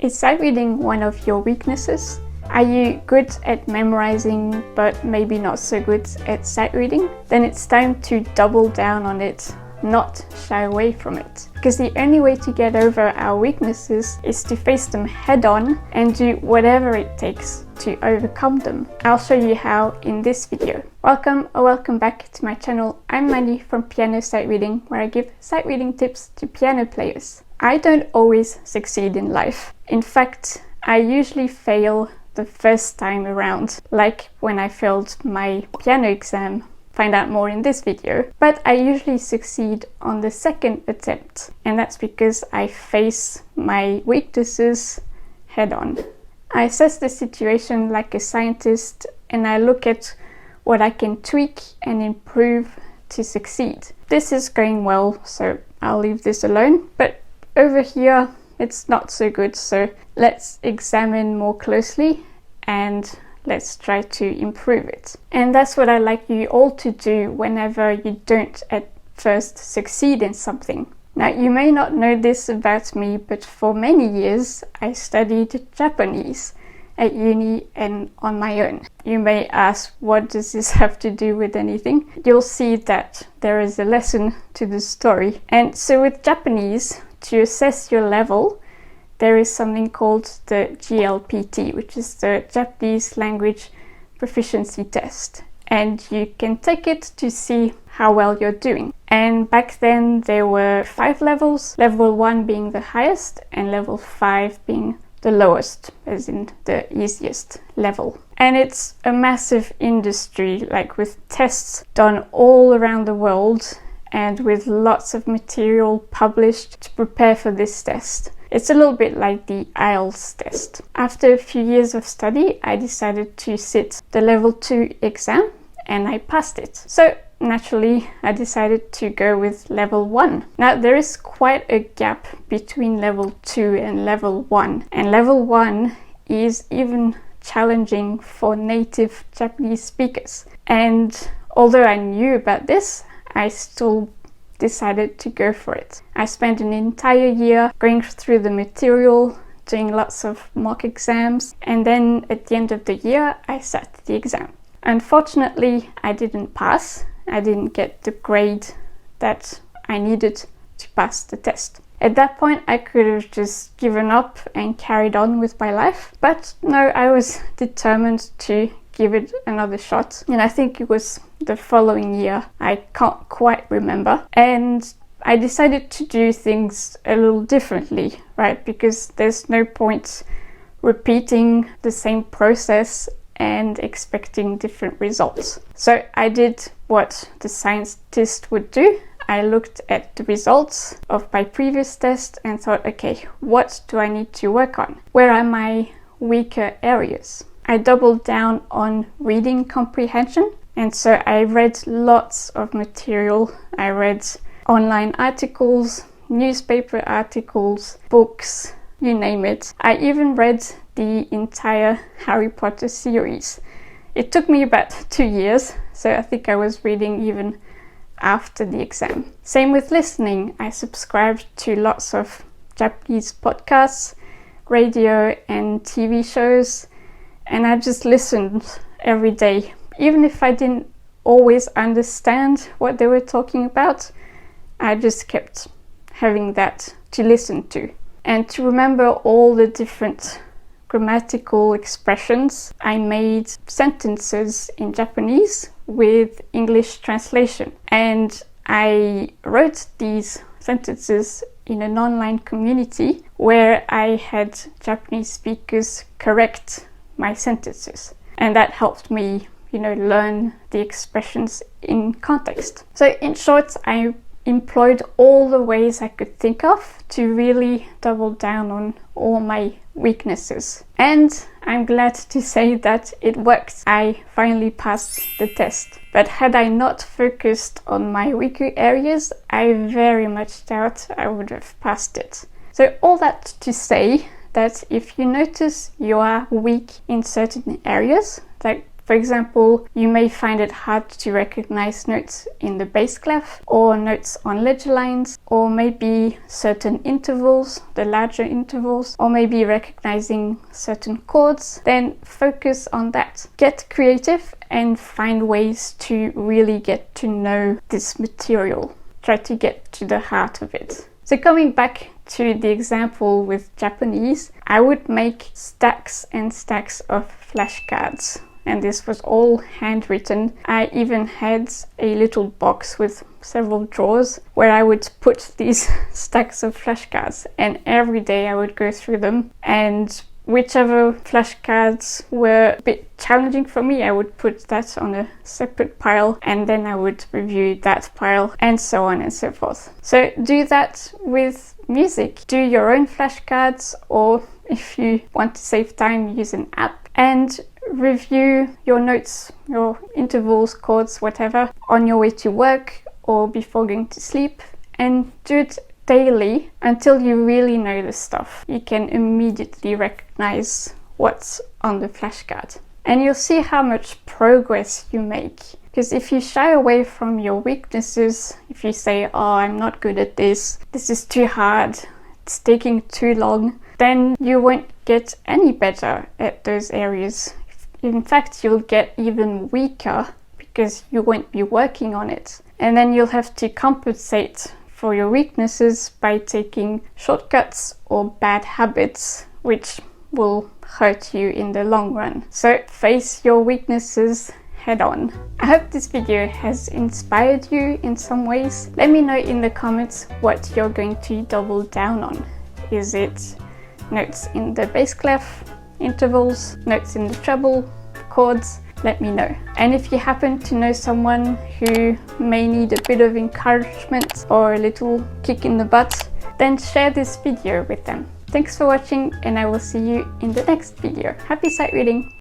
Is sight reading one of your weaknesses? Are you good at memorizing but maybe not so good at sight reading? Then it's time to double down on it, not shy away from it. Because the only way to get over our weaknesses is to face them head on and do whatever it takes to overcome them. I'll show you how in this video. Welcome back to my channel. I'm Mandy from Piano Sight Reading, where I give sight reading tips to piano players. I don't always succeed in life. In fact, I usually fail the first time around, like when I failed my piano exam. Find out more in this video. But I usually succeed on the second attempt, and that's because I face my weaknesses head on. I assess the situation like a scientist, and I look at what I can tweak and improve to succeed. This is going well, so I'll leave this alone. But over here, it's not so good, so let's examine more closely and let's try to improve it. And that's what I like you all to do whenever you don't at first succeed in something. Now, you may not know this about me, but for many years I studied Japanese at uni and on my own. You may ask, what does this have to do with anything? You'll see that there is a lesson to the story. And so with Japanese, to assess your level, there is something called the GLPT, which is the Japanese Language Proficiency Test. And you can take it to see how well you're doing. And back then there were 5 levels, level 1 being the highest and level 5 being the lowest, as in the easiest level. And it's a massive industry, like with tests done all around the world and with lots of material published to prepare for this test. It's a little bit like the IELTS test. After a few years of study, I decided to sit the level 2 exam and I passed it. So naturally, I decided to go with level 1. Now, there is quite a gap between level 2 and level 1. And level 1 is even challenging for native Japanese speakers. And although I knew about this, I still decided to go for it. I spent an entire year going through the material, doing lots of mock exams, and then at the end of the year, I sat the exam. Unfortunately, I didn't pass. I didn't get the grade that I needed to pass the test. At that point, I could have just given up and carried on with my life. But no, I was determined to give it another shot. And I think it was the following year. I can't quite remember. And I decided to do things a little differently, right? Because there's no point repeating the same process and expecting different results. So I did what the scientist would do. I looked at the results of my previous test and thought, okay, what do I need to work on? Where are my weaker areas? I doubled down on reading comprehension, and so I read lots of material. I read online articles, newspaper articles, books, you name it. I even read the entire Harry Potter series. It took me about 2 years, so I think I was reading even after the exam. Same with listening. I subscribed to lots of Japanese podcasts, radio and TV shows, and I just listened every day. Even if I didn't always understand what they were talking about, I just kept having that to listen to. And to remember all the different grammatical expressions, I made sentences in Japanese with English translation. And I wrote these sentences in an online community where I had Japanese speakers correct my sentences. And that helped me, learn the expressions in context. So in short, I employed all the ways I could think of to really double down on all my weaknesses. And I'm glad to say that it worked. I finally passed the test. But had I not focused on my weaker areas, I very much doubt I would have passed it. So all that to say that if you notice you are weak in certain areas, like For example, you may find it hard to recognize notes in the bass clef or notes on ledger lines, or maybe certain intervals, the larger intervals, or maybe recognizing certain chords. Then focus on that. Get creative and find ways to really get to know this material. Try to get to the heart of it. So coming back to the example with Japanese, I would make stacks and stacks of flashcards. And this was all handwritten. I even had a little box with several drawers where I would put these stacks of flashcards, and every day I would go through them, and whichever flashcards were a bit challenging for me, I would put that on a separate pile, and then I would review that pile, and so on and so forth. So do that with music. Do your own flashcards, or if you want to save time, use an app, and review your notes, your intervals, chords, whatever, on your way to work or before going to sleep, and do it daily until you really know the stuff. You can immediately recognize what's on the flashcard, and you'll see how much progress you make. Because if you shy away from your weaknesses, if you say, oh, I'm not good at this is too hard, it's taking too long, then you won't get any better at those areas. In fact, you'll get even weaker because you won't be working on it. And then you'll have to compensate for your weaknesses by taking shortcuts or bad habits, which will hurt you in the long run. So face your weaknesses head on. I hope this video has inspired you in some ways. Let me know in the comments what you're going to double down on. Is it notes in the bass clef, intervals, notes in the treble, chords? Let me know. And if you happen to know someone who may need a bit of encouragement or a little kick in the butt, then share this video with them. Thanks for watching, and I will see you in the next video. Happy sight reading!